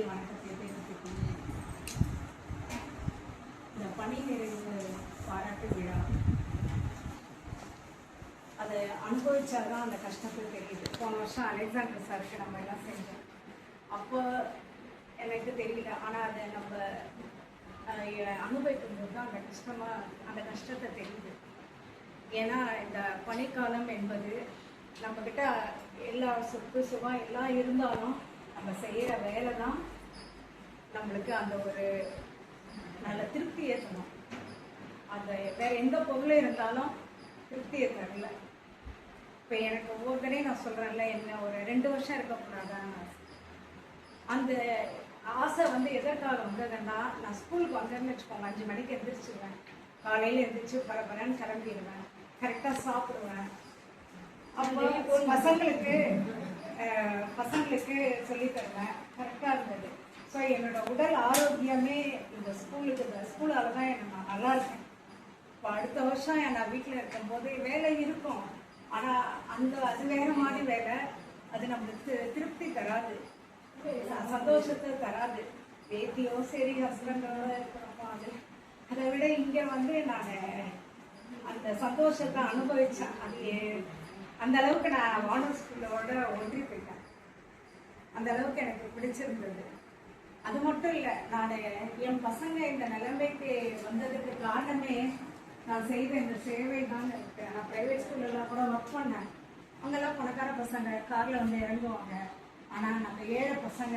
காலை வணக்கத்தை தெரிவித்துக்கொண்டு இந்த பணி நிறைவு பாராட்டு விழா அதை அனுபவிச்சாதான் அந்த கஷ்டத்தை தெரியுது. போன வருஷம் அலெக்சாண்டர் சாருக்கு நம்ம எல்லாம் செஞ்சோம். அப்போ எனக்கு தெரியல, ஆனால் அதை நம்ம அனுபவிக்கும் போது தான் அந்த கஷ்டத்தை தெரியுது. ஏன்னா இந்த பனிக்காலம் என்பது நம்மக்கிட்ட எல்லா சொத்து சுகம் எல்லாம் இருந்தாலும் நம்ம செய்கிற வேலை தான் நம்மளுக்கு அந்த ஒரு நல்ல திருப்தியை தரும். அந்த வேற எந்த பொருளும் இருந்தாலும் திருப்தியை தரல. இப்போ எனக்கு ஒவ்வொருத்தரையும் நான் சொல்கிறேன்ல, என்ன ஒரு 2 வருஷம் இருக்கக்கூடாதான் அந்த ஆசை எதற்காக வந்ததுன்னா, நான் ஸ்கூலுக்கு வந்தேன்னு வச்சுக்கோங்க, 5 மணிக்கு எழுந்திரிச்சிடுவேன். காலையில் எழுந்திரிச்சு பரபரன்னு கிளம்பிடுவேன், கரெக்டாக சாப்பிடுவேன். அப்போ பசங்களுக்கு சொல்லித்தருவேன், கரெக்டாக இருந்தது. ஸோ என்னோட உடல் ஆரோக்கியமே இந்த ஸ்கூலால் தான் நான் நல்லா இருக்கேன். இப்போ அடுத்த வருஷம் நான் வீட்டில் இருக்கும்போது வேலை இருக்கும், ஆனால் அது வேறு மாதிரி வேலை, அது நம்மளுக்கு திருப்தி தராது, சந்தோஷத்தை தராது. பேத்தியோ சரி ஹஸ்பண்டோட இருக்கிறோமோ அதை விட இங்கே நான் அந்த சந்தோஷத்தை அனுபவித்தேன். அது அந்த அளவுக்கு நான் வானர் ஸ்கூலோட ஒன்றி போயிட்டேன். அந்த அளவுக்கு எனக்கு பிடிச்சிருந்தது. அது மட்டும் இல்லை, நான் என் பசங்க இந்த நிலைமைக்கு வந்ததுக்கு காரணமே நான் செய்த இந்த சேவை தான் இருக்கு. நான் ப்ரைவேட் ஸ்கூல்லலாம் கூட ஒர்க் பண்ணேன். அங்கெல்லாம் பணக்கார பசங்க காரில் இறங்குவாங்க. ஆனால் நம்ம ஏழை பசங்க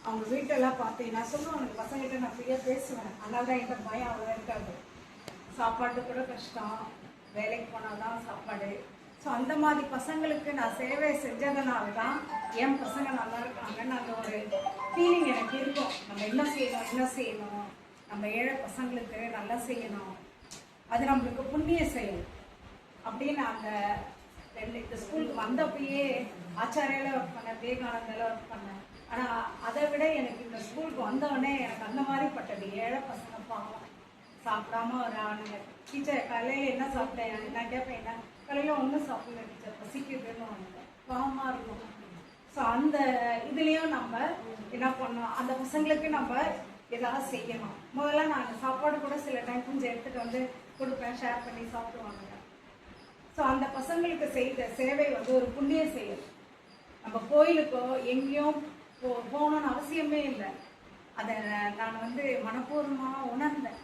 அவங்க வீட்டெல்லாம் பார்த்தீங்கன்னா சொல்லுவாங்க, பசங்கிட்ட நான் ஃப்ரீயாக பேசுவேன். அதனால தான் எந்த பயம் அவ்வளோ இருக்காது. சாப்பாடு கூட கஷ்டம், வேலைக்கு போனால் தான் சாப்பாடு. ஸோ அந்த மாதிரி பசங்களுக்கு நான் சேவை செஞ்சதுனால தான் என் பசங்க நல்லா இருக்காங்கன்னு அந்த ஒரு ஃபீலிங் எனக்கு இருக்கும். நம்ம என்ன செய்யணும், நம்ம ஏழை பசங்களுக்கு நல்லா செய்யணும், அது நம்மளுக்கு புண்ணிய செயல் அப்படின்னு அந்த இந்த ஸ்கூலுக்கு வந்தப்பயே ஆச்சாரியால ஒர்க் பண்ணேன், விவேகானந்தால ஒர்க் பண்ணேன். ஆனால் அதை விட எனக்கு இந்த ஸ்கூலுக்கு வந்தோடனே எனக்கு அந்த மாதிரி பட்டது. ஏழை பசங்க பாவம் சாப்பிடாம ஒரு ஆளுங்க. டீச்சர் காலையில் என்ன சாப்பிட்டேன், நான் கேட்பேன், என்ன காலையில் ஒன்றும் சாப்பிடல டீச்சர், பசிக்குதுன்னு வாங்க, பாவமாக இருக்கும். ஸோ அந்த இதுலேயும் நம்ம என்ன பண்ணோம், அந்த பசங்களுக்கு நம்ம ஏதாவது செய்யணும். முதல்ல நான் சாப்பாடு கூட சில டைம் கொஞ்சம் எடுத்துகிட்டு கொடுப்பேன், ஷேர் பண்ணி சாப்பிடுவாங்க. ஸோ அந்த பசங்களுக்கு செய்த சேவை ஒரு புண்ணிய செயல். நம்ம கோயிலுக்கோ எங்கேயும் போகணும்னு அவசியமே இல்லை. அதை நான் மனப்பூர்வமாக உணர்ந்தேன்.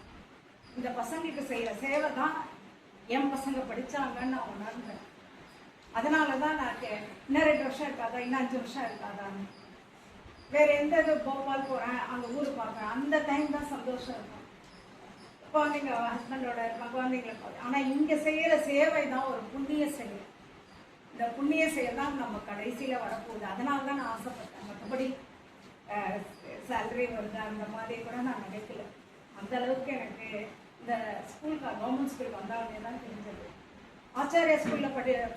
இந்த பசங்களுக்கு செய்கிற சேவை தான் என் பசங்க படித்தாங்கன்னு நான் உணர்ந்தேன். அதனால தான் நான் இன்னும் 2 வருஷம் இருக்காதா, இன்னும் 5 வருஷம் இருக்காதான்னு வேறு எந்த இது போபால் போகிறேன், அங்கே ஊர் பார்க்குறேன், அந்த டைம் தான் சந்தோஷம் இருக்கும். குழந்தைங்க ஹஸ்பண்டோட இருப்பாங்க, குழந்தைங்களை பார்த்து. ஆனால் இங்கே செய்கிற சேவை தான் ஒரு புண்ணிய செயல். இந்த புண்ணிய செயல் தான் நம்ம கடைசியில் வரப்போகுது. அதனால தான் நான் ஆசைப்பட்டேன். மற்றபடி சேலரி வருது அந்த மாதிரி கூட நான் நினைக்கல. அந்த அளவுக்கு எனக்கு இந்த ஸ்கூலுக்கு கவர்மெண்ட் ஸ்கூலுக்கு வந்தாலே தான் தெரிஞ்சது. ஆச்சாரியா ஸ்கூலில்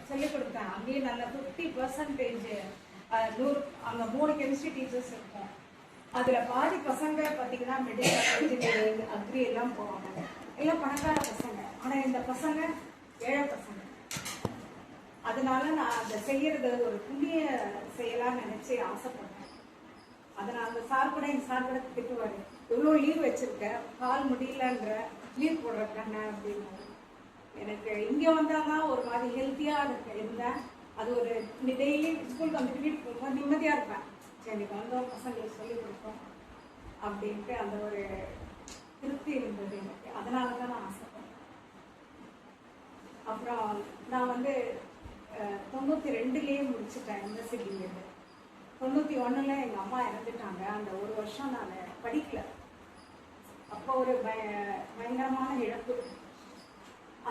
சொல்லிக் கொடுத்தேன். அங்கேயும் நல்ல 50% அங்கே 3 கெமிஸ்ட்ரி டீச்சர்ஸ் இருக்கும். அதில் பாதி பசங்க பார்த்தீங்கன்னா மெடிக்கல், இன்ஜினியரிங், அக்ரி எல்லாம் போவாங்க. எல்லாம் பணக்கார பசங்க. ஆனால் இந்த பசங்க ஏழை பசங்க. அதனால நான் அதை செய்யறது ஒரு புண்ணிய செயலாக நினைச்சு ஆசைப்பட்டேன். அதனால் அந்த சார் கூட எங்கள் சார் கூட திட்டுவார், இவ்வளோ லீவ் வச்சுருக்கேன், கால் முடியலன்ற லீவ் போடுறக்கண்ண அப்படின்னு. எனக்கு இங்கே வந்தால் ஒரு மாதிரி ஹெல்த்தியாக இருந்தேன். அது ஒரு டெய்லி ஸ்கூலுக்கு வீட்டுக்கு போகும்போது நிம்மதியாக இருப்பேன். சரி வந்தோம், பசங்களுக்கு சொல்லிக் கொடுப்போம் அப்படின்ட்டு அந்த ஒரு திருப்தி இருந்தது எனக்கு. அதனால தான் நான் ஆசைப்பட்டேன். அப்புறம் நான் 92லேயே முடிச்சுட்டேன் எம்எஸ்சி பிஎட். 91ல் எங்கள் அம்மா இறந்துட்டாங்க. அந்த ஒரு வருஷம் நான் படிக்கல. அப்போ ஒரு பயங்கரமான இழப்பு.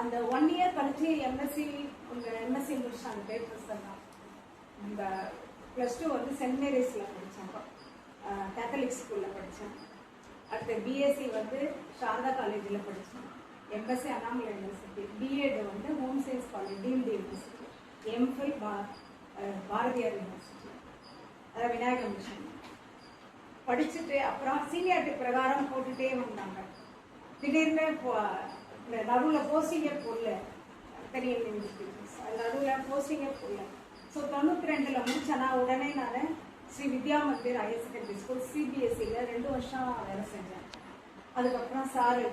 அந்த 1 இயர் கழிச்சு எம்எஸ்சி முடிச்சு அந்த பேப்பர்ஸ் எல்லாம் இந்த +2 சென்ட் மேரிஸில் படித்தேன், கேத்தலிக் ஸ்கூலில் படித்தேன். அடுத்து பிஎஸ்சி சாரதா காலேஜில் படித்தேன். MSc Annamalai university, BEd home science college deemed university, MPhil Bharathiar university, அதாவது விநாயகர் மிஷன் படிச்சுட்டு அப்புறம் சீனியாரிட்டி பிரகாரம் போட்டுகிட்டே வந்தாங்க. திடீர்னு நடுவில் போஸ்டிங்கே போடல, பெரிய யூனிவர்சிட்டிஸ் நடுவில் போஸ்டிங்கே போடல. ஸோ 92ல் முடிச்சேன்னா உடனே நான் Sri Vidya Mandir higher secondary school சிபிஎஸ்சியில் 2 வருஷம் வேலை செஞ்சேன். அதுக்கப்புறம் சாரு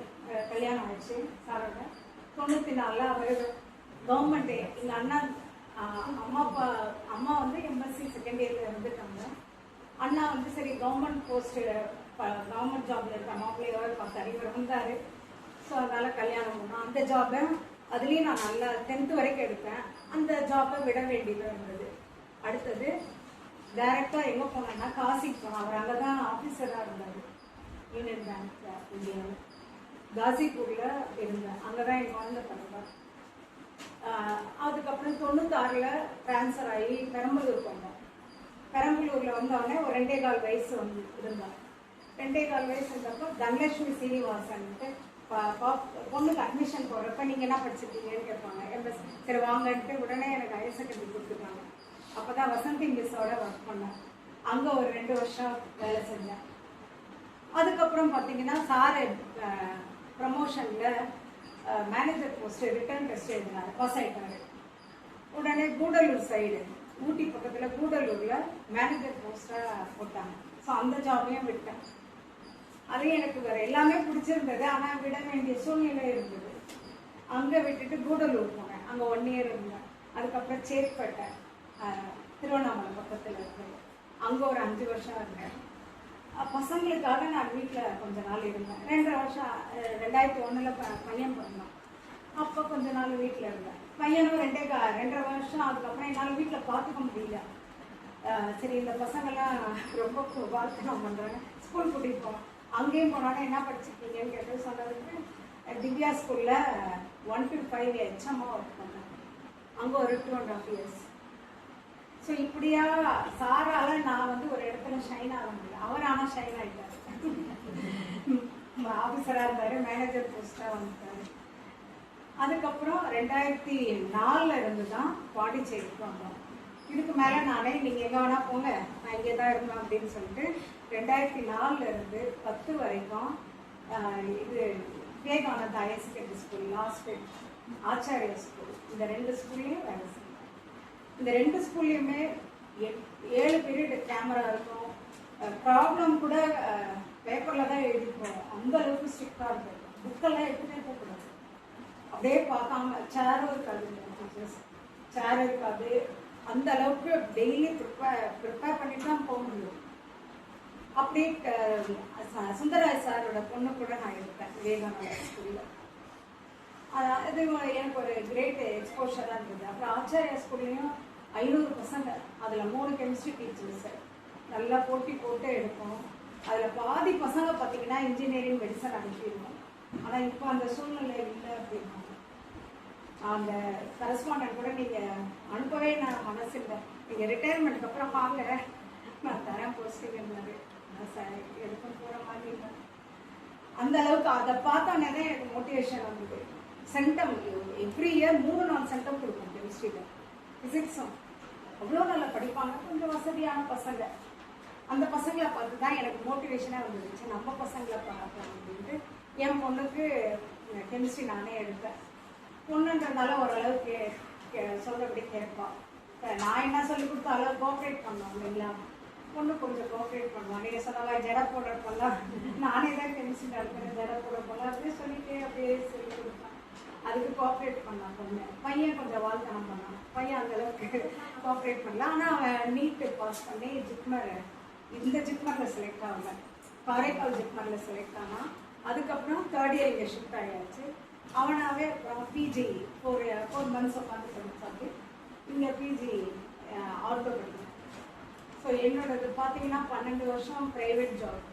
கல்யாணம் ஆயிடுச்சு. சாரோட 94 அவர் கவர்மெண்ட் எங்கள் அண்ணா அம்மா வந்து எம்எஸ்சி செகண்ட் இயரில் இருந்துட்டாங்க. அண்ணா வந்து சரி கவர்மெண்ட் போஸ்ட்டு கவர்மெண்ட் ஜாப்ல இருக்க மாப்பிள்ளையோடு பார்த்தாரு. இவர் வந்தார். ஸோ அதனால் கல்யாணம் பண்ணோம். அந்த ஜாபை அதுலேயும் நான் நல்லா 10th வரைக்கும் எடுத்தேன். அந்த ஜாபை விட வேண்டியதாக இருந்தது. அடுத்தது டைரெக்டாக எங்கே போனேன்னா காசிக்கு போனோம். அவர் அங்கே தான் ஆஃபீஸராக இருந்தார். யூனியன் பேங்க் இந்தியாவில் காசிப்பூரில் இருந்தேன். அங்கே தான் என் குழந்தை பிறந்தார். அதுக்கப்புறம் 96 ட்ரான்ஸ்ஃபர் ஆகி பெரம்பலூர் வந்தோம். பெரம்பலூரில் வந்தோடனே ஒரு 2.25 வயசு வந்து இருந்தார். 2.25 வயசு இருந்தப்போ தனலட்சுமி சீனிவாசன்ட்டு பொண்ணுக்கு அட்மிஷன் போகிறப்ப நீங்கள் என்ன படிச்சிருக்கீங்கன்னு கேட்பாங்க. எம்எஸ் சரி வாங்கன்ட்டு உடனே எனக்கு ஹையர் செகண்டரி கொடுத்துருக்காங்க. அப்போ தான் வசந்தி மிஸ்ஸோட ஒர்க் பண்ணேன். அங்கே ஒரு 2 வருஷம் வேலை செஞ்சேன். அதுக்கப்புறம் பார்த்தீங்கன்னா சார் ப்ரமோஷனில் மேனேஜர் போஸ்ட்டு ரிட்டர்ன் டெஸ்ட் எழுதினார். பாஸ் ஆகிட்டாரு. உடனே கூடலூர் சைடு ஊட்டி பக்கத்தில் கூடலூரில் மேனேஜர் போஸ்ட்டாக போட்டாங்க. ஸோ அந்த ஜாபையும் விட்டேன். அதையும் எனக்கு வேறு எல்லாமே பிடிச்சிருந்தது. ஆனால் விட வேண்டிய சூழ்நிலை இருந்தது. அங்கே விட்டுட்டு கூடலூர் போனேன். அங்கே 1 இயர் இருந்தேன். அதுக்கப்புறம் சேத்பேட்டை திருவண்ணாமலை பக்கத்தில் இருந்தது. அங்கே ஒரு 5 வருஷம் இருந்தேன். பசங்களுக்காக நான் வீட்டில் கொஞ்ச நாள் இருந்தேன். 2.5 வருஷம் 2001 பையன் பிறந்தான். அப்போ கொஞ்ச நாள் வீட்டில் இருந்தேன். பையனும் 2.5 வருஷம். அதுக்கப்புறம் என்னால் வீட்டில் பார்த்துக்க முடியல. சரி இந்த பசங்கள்லாம் ரொம்ப வாழ்க்கை பண்ணுறாங்க. ஸ்கூல் கூட்டிகிட்டு போனோம். அங்கேயும் போனாலும் என்ன படிச்சிருக்கீங்கன்னு கேட்டு சொன்னதுக்கு திவ்யா ஸ்கூலில் 1 to 5 எச்சமாக ஒர்க் பண்ணேன். அங்கே ஒரு 2.5 years. ஸோ இப்படியா சாரால் நான் வந்து ஒரு இடத்துல ஷைன் ஆக முடியல. அவர் ஆனால் ஷைன் ஆகிட்டார். ஆஃபீஸராக இருந்தார். மேனேஜர் போஸ்ட்டாக வந்துட்டார். அதுக்கப்புறம் 2004 இருந்து தான் பாண்டிச்சேரிக்கு வந்தோம். இதுக்கு மேலே நானே நீங்கள் எங்கே வேணால் போங்க, நான் இங்கே தான் இருந்தேன் அப்படின்னு சொல்லிட்டு 2004 இருந்து 10 வரைக்கும் இது Vivekananda higher secondary school, last Acharya school, இந்த 2 ஸ்கூல்லையும் வேலை செஞ்சேன். இந்த 2 ஸ்கூல்லையுமே 7 பீரியட் கேமரா இருக்கும். ப்ராப்ளம் கூட பேப்பரில் தான் எழுதிப்போம். அந்த அளவுக்கு ஸ்ட்ரிக்டாக இருக்கும். புக்கெல்லாம் எடுத்துகிட்டே போகக்கூடாது. அப்படியே பார்க்காம சேரும் இருக்காது. டீச்சர்ஸ் சேர் இருக்காது. அந்த அளவுக்கு டெய்லி ப்ரிப்பேர் பண்ணிட்டு தான் போக முடியும். அப்படியே சுந்தராய் சாரோட பொண்ணு கூட நான் இருக்கேன் விவேகானந்தா ஸ்கூலில். இது எனக்கு ஒரு கிரேட் எக்ஸ்போஷராக இருந்தது. அப்புறம் ஆச்சாரியா ஸ்கூல்லையும் 500 பசங்க, அதில் 3 கெமிஸ்ட்ரி டீச்சர்ஸ் நல்லா போட்டி போட்டு எடுப்போம். அதில் பாதி பசங்க பார்த்தீங்கன்னா இன்ஜினியரிங் மெடிசன் அனுப்பிடுவோம். ஆனால் இப்போ அந்த சூழ்நிலை இல்லை அப்படின்னா அந்த கரஸ்பாண்டன்ட் கூட நீங்கள் அனுப்பவே நான் மனசு இல்லை. நீங்கள் ரிட்டையர்மெண்ட்டுக்கு அப்புறம் வாங்க நான் தரேன் போஸ்டிங் இருந்தாரு. நான் சார் எடுக்கும் போகிற மாதிரி இல்லை. அந்த அளவுக்கு அதை பார்த்தோன்னே தான் எனக்கு மோட்டிவேஷன் வந்தது. சென்டம் எவ்ரி இயர் 3-4 சென்டம் கொடுப்போம் கெமிஸ்ட்ரியில். ஃபிசிக்ஸும் அவ்வளோ நல்லா படிப்பாங்க. கொஞ்சம் வசதியான பசங்க. அந்த பசங்களை பார்த்து தான் எனக்கு மோட்டிவேஷனாக வந்துருச்சு. நம்ம பசங்களை பார்க்கணும் அப்படின்ட்டு என் பொண்ணுக்கு கெமிஸ்ட்ரி நானே எடுத்தேன். பொண்ணுன்றதால ஓரளவுக்கு சொல்கிறபடி கேட்பான். நான் என்ன சொல்லி கொடுத்தாலும் கோஆப்ரேட் பண்ணுவோம் இல்லைங்களா. பொண்ணு கொஞ்சம் கோஆப்ரேட் பண்ணுவான். நீங்கள் சொன்னால ஜடை போடுறப்பெல்லாம் நானே தான் கெமிஸ்ட்ரி நடத்துகிறேன். ஜடை போடுறப்பெல்லாம் அப்படியே சொல்லிட்டு அப்படியே சொல்லி கொடுப்பேன். அதுக்கு கோஆப்ரேட் பண்ணான் பொண்ணு. பையன் கொஞ்சம் வாழ்த்தனம் பண்ணான். பையன் அந்தளவுக்கு கோஆப்ரேட் பண்ணல. ஆனால் அவன் நீட்டு பாஸ் பண்ணி ஜிப்மர், இந்த ஜிப்மரில் செலக்ட் ஆகல, காரைக்கால் ஜிப்மரில் செலக்ட் ஆனான். அதுக்கப்புறம் 3rd year இங்கே ஷிஃப்ட் ஆகியாச்சு. அவனாவே அப்புறம் பிஜி 4 months உட்காந்து படிப்பாங்க. இங்கே பிஜி ஆர்த்தோ படிக்கிறேன். ஸோ என்னோடது பார்த்தீங்கன்னா 12 வருஷம் ப்ரைவேட் ஜாப்,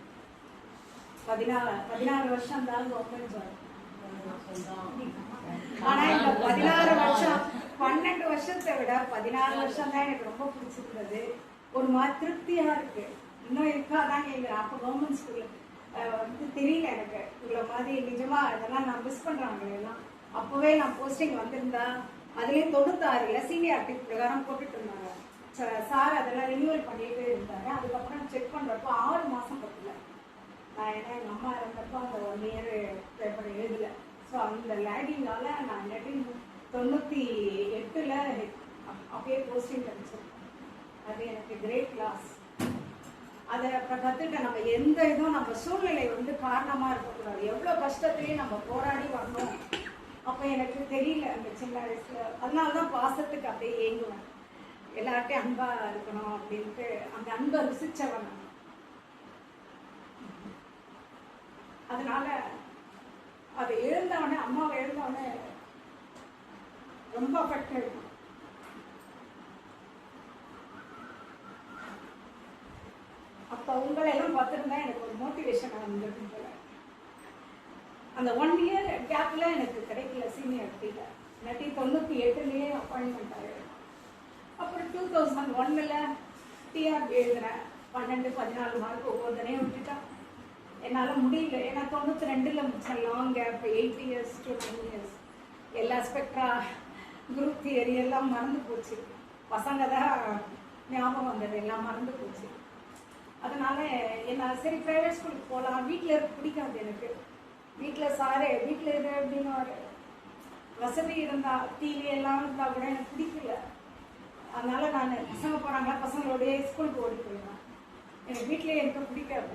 16 வருஷம் தான் கவர்மெண்ட் ஜாப். ஆனால் இந்த 16 வருஷம் 12 வருஷத்தை விட 16 வருஷம் தான் எனக்கு ரொம்ப பிடிச்சிருந்தது. ஒரு மாதிரி திருப்தியாக இருக்கு. இன்னும் இருக்காதான் கேட்குறேன். அப்போ கவர்மெண்ட் ஸ்கூலில் வந்து தெரியல எனக்கு இவ்வளோ மாதிரி நிஜமாக இதெல்லாம் நான் மிஸ் பண்ணுறாங்க எல்லாம். அப்போவே நான் போஸ்டிங் வந்திருந்தா அதுலேயும் 96 சீனியாரிட்டி பிரகாரம் போட்டுட்டு இருந்தாங்க. சார் அதெல்லாம் ரினியூவல் பண்ணிட்டு இருந்தாரு. அதுக்கப்புறம் செக் பண்ணுறப்போ 6 மாதம் பத்தல. நான் ஏன்னா எங்கள் அம்மா இருந்தப்போ அந்த 1 year பேப்பர் எழுதலை. ஸோ அந்த லேகிங்கால நான் இல்லாட்டி 98 அப்படியே போஸ்டிங் கிடைச்சிருக்கேன். அது எனக்கு கிரேட் லாஸ். அதை கற்றுக்கிட்ட நம்ம எந்த இதுவும் நம்ம சூழ்நிலை வந்து காரணமாக இருக்கக்கூடாது. எவ்வளோ கஷ்டத்துலேயும் நம்ம போராடி வரணும். அப்போ எனக்கு தெரியல அந்த சின்ன வயசுல. அதனால தான் பாசத்துக்கு அப்படியே ஏங்குவேன். எல்லார்ட்டையும் அன்பாக இருக்கணும் அப்படின்ட்டு அந்த அன்பை ருசிச்சவன். அதனால அதை எழுந்தவனே, அம்மாவை எழுந்தவனே ரொம்ப அஃபெக்ட் ஆகிடும். அப்போ உங்களை எல்லாம் பார்த்துருந்தா எனக்கு ஒரு மோட்டிவேஷன் வந்துருக்கும் போல. அந்த 1 இயர் கேப்பில் எனக்கு கிடைக்கல சீனியாரிட்டியில். இல்லாட்டி 98 அப்பாயின்மெண்ட் ஆகிடும். அப்புறம் 2001 டிஆர்பி எழுதுனேன். 12, 14 மார்க் ஒவ்வொருத்தனையும் விட்டுட்டேன். என்னால் முடியல. ஏன்னா 92 முடிச்சேன். Long gap, 8 years to 9 years. எல்லா ஸ்பெக்ட்ரா, குரூப் தியரி எல்லாம் மறந்து போச்சு. பசங்க தான் ஞாபகம் வந்தது, எல்லாம் மறந்து போச்சு. அதனால என்ன சரி ப்ரைவேட் ஸ்கூலுக்கு போகலாம். வீட்டில் இருக்க பிடிக்காது எனக்கு. வீட்டில் சாரே வீட்டில் இரு அப்படின்னு ஒரு வசதி இருந்தால், டிவி எல்லாம் இருந்தால் கூட எனக்கு பிடிக்கல. அதனால நான் பசங்க போகிறாங்களா, பசங்களோடைய ஸ்கூலுக்கு ஓடி போயிடுவேன். எனக்கு வீட்டிலே எனக்கு பிடிக்காது.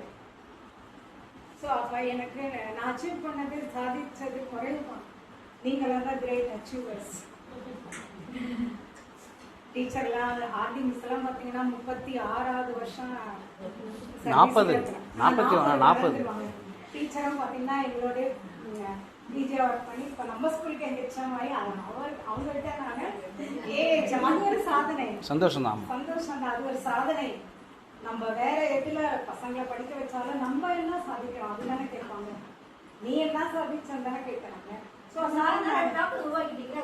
ஸோ அப்போ எனக்கு நான் அச்சீவ் பண்ணது, சாதிச்சது குறைவு தான். நீங்களாம் தான் கிரேட் அச்சீவர்ஸ். டீச்சர்லாம் ஆர்டி மிஸ் எல்லாம் பார்த்தீங்கன்னா 36வது வருஷம் 40 டீச்சரும் பார்த்தீங்கன்னா எங்களோட டிஜே ஒர்க் பண்ணி இப்போ நம்ம ஸ்கூலுக்கு எங்கேச்ச மாதிரி அவங்கள்ட்ட நாங்கள் அது ஒரு சாதனை. சந்தோஷம் தான், சந்தோஷம் தான், அது ஒரு சாதனை. நம்ம வேற எதுல பசங்களை படிக்க வச்சாலும் நம்ம என்ன சாதிக்கிறோம் அதுதானே கேட்பாங்க. நீ என்ன சாதிச்சோம் தானே கேட்கறாங்க. ஸோ சாதனை உருவாக்கிட்டீங்க.